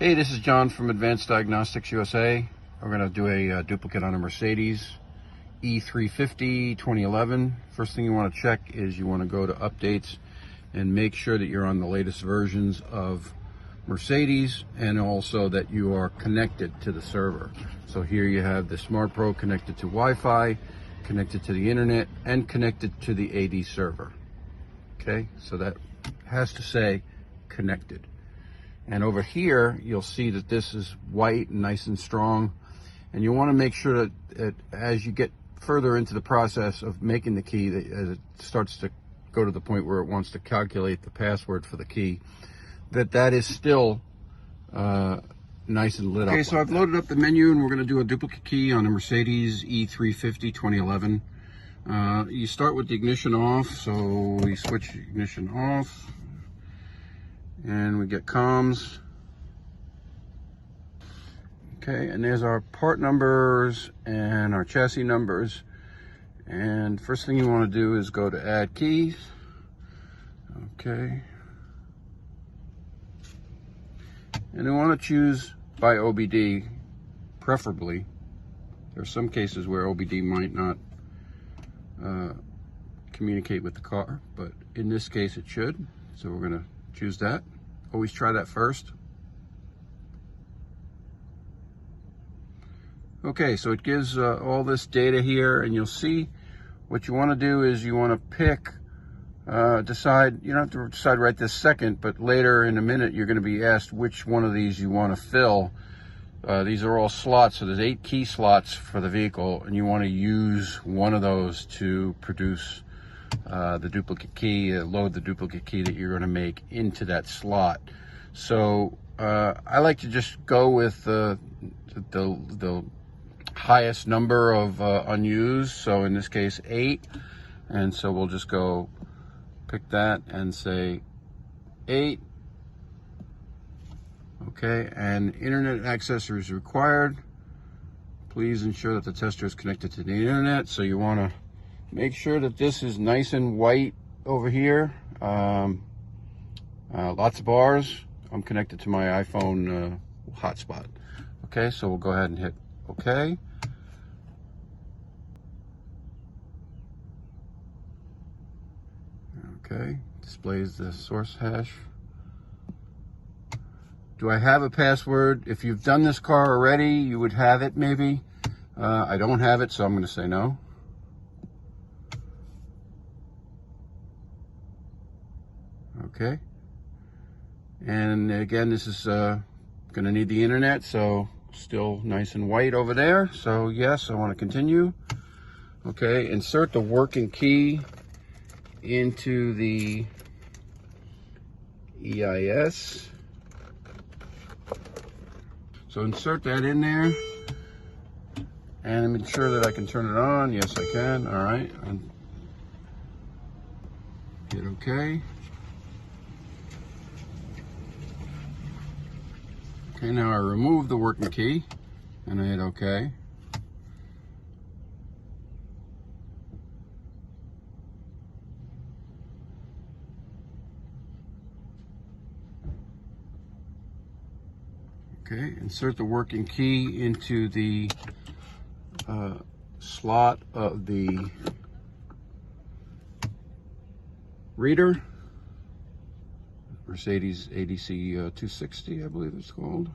Hey, this is John from Advanced Diagnostics USA. We're going to do a duplicate on a Mercedes E350 2011. First thing you want to check is you want to go to updates and make sure that you're on the latest versions of Mercedes, and also that you are connected to the server. So here you have the Smart Pro connected to Wi-Fi, connected to the internet, and connected to the AD server. Okay, so that has to say connected. And over here, you'll see that this is white and nice and strong. And you want to make sure that as you get further into the process of making the key, that as it starts to go to the point where it wants to calculate the password for the key, that is still nice and lit up. Okay, so I've loaded up the menu and we're going to do a duplicate key on a Mercedes E350 2011. You start with the ignition off, so we switch ignition off. And we get comms. Okay, and there's our part numbers and our chassis numbers. And first thing you want to do is go to add keys. Okay. And you want to choose by OBD, preferably. There are some cases where OBD might not communicate with the car, but in this case it should. So we're going to choose that. Always try that first. Okay, so it gives all this data here, and you'll see what you want to do is you want to pick, decide, you don't have to decide right this second, but later in a minute you're going to be asked which one of these you want to fill. These are all slots, so there's 8 key slots for the vehicle, and you want to use one of those to produce the duplicate key, load the duplicate key that you're going to make into that slot. So I like to just go with the highest number of unused, so in this case 8, and so we'll just go pick that and say 8. Okay, and internet access is required. Please ensure that the tester is connected to the internet, so you want to make sure that this is nice and white over here. Lots of bars. I'm connected to my iPhone hotspot. Okay, so we'll go ahead and hit OK. Okay, displays the source hash. Do I have a password? If you've done this car already, you would have it maybe. I don't have it, so I'm going to say no. Okay, and again, this is going to need the internet, so still nice and white over there. So yes, I want to continue. Okay, insert the working key into the EIS. So insert that in there, and make sure that I can turn it on. Yes, I can. All right, and hit OK. Okay, now I remove the working key and I hit OK. Okay, insert the working key into the slot of the reader. Mercedes ADC 260, I believe it's called.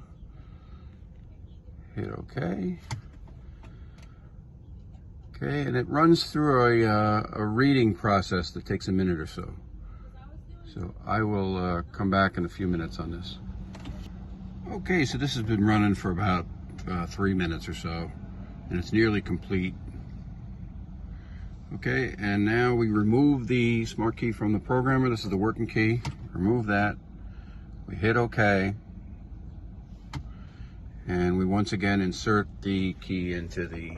Hit OK. Okay, and it runs through a reading process that takes a minute or so. So I will come back in a few minutes on this. Okay, so this has been running for about 3 minutes or so, and it's nearly complete. Okay, and now we remove the smart key from the programmer. This is the working key. Remove that. We hit OK. And we once again insert the key into the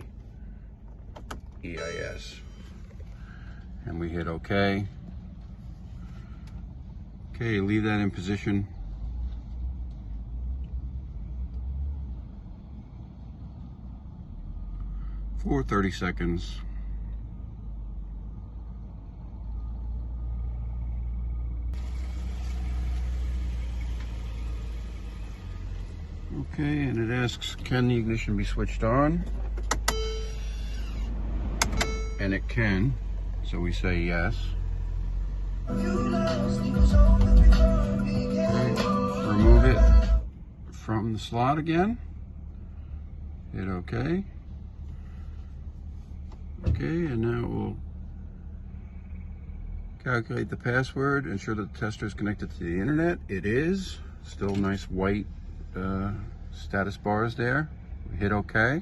EIS. And we hit OK. Okay, leave that in position. For 30 seconds. Okay, and it asks, can the ignition be switched on? And it can, so we say yes. Okay, remove it from the slot again. Hit OK. Okay, and now we'll calculate the password, ensure that the tester is connected to the internet. It is. Still nice white status bars there. We hit OK.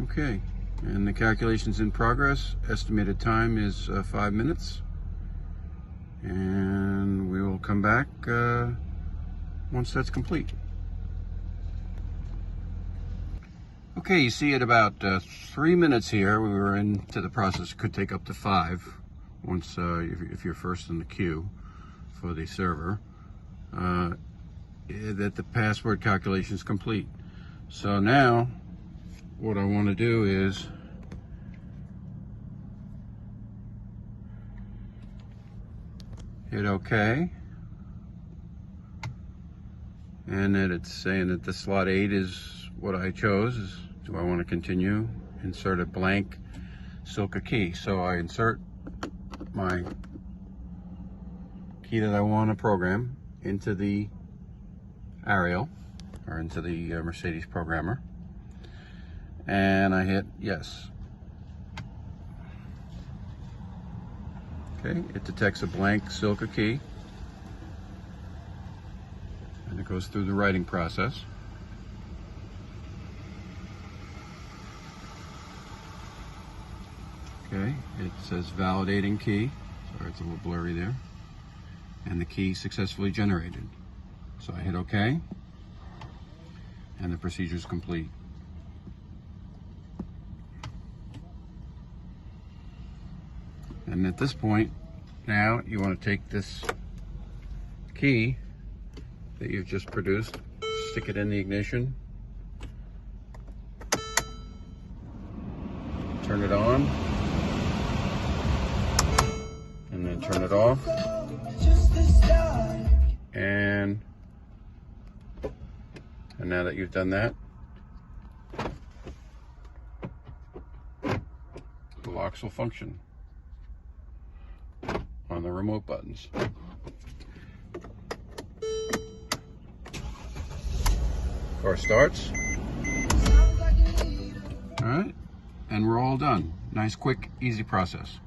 Okay, and the calculation's in progress. Estimated time is 5 minutes. And we will come back once that's complete. Okay, you see at about 3 minutes here, we were into the process. It could take up to 5 once if you're first in the queue for the server, that the password calculation is complete. So now what I want to do is hit OK, and then it's saying that the slot 8 is what I chose. Do I want to continue? Insert a blank Silka key. So I insert my key that I want to program into the Arial, or into the Mercedes programmer, and I hit yes. Okay, it detects a blank Silka key, and it goes through the writing process. Okay, it says validating key. Sorry, it's a little blurry there. And the key successfully generated. So I hit OK, and the procedure is complete. And at this point, now you want to take this key that you've just produced, stick it in the ignition, turn it on, and then turn it off. And now that you've done that, the locks will function on the remote buttons. Car starts. All right, and we're all done. Nice, quick, easy process.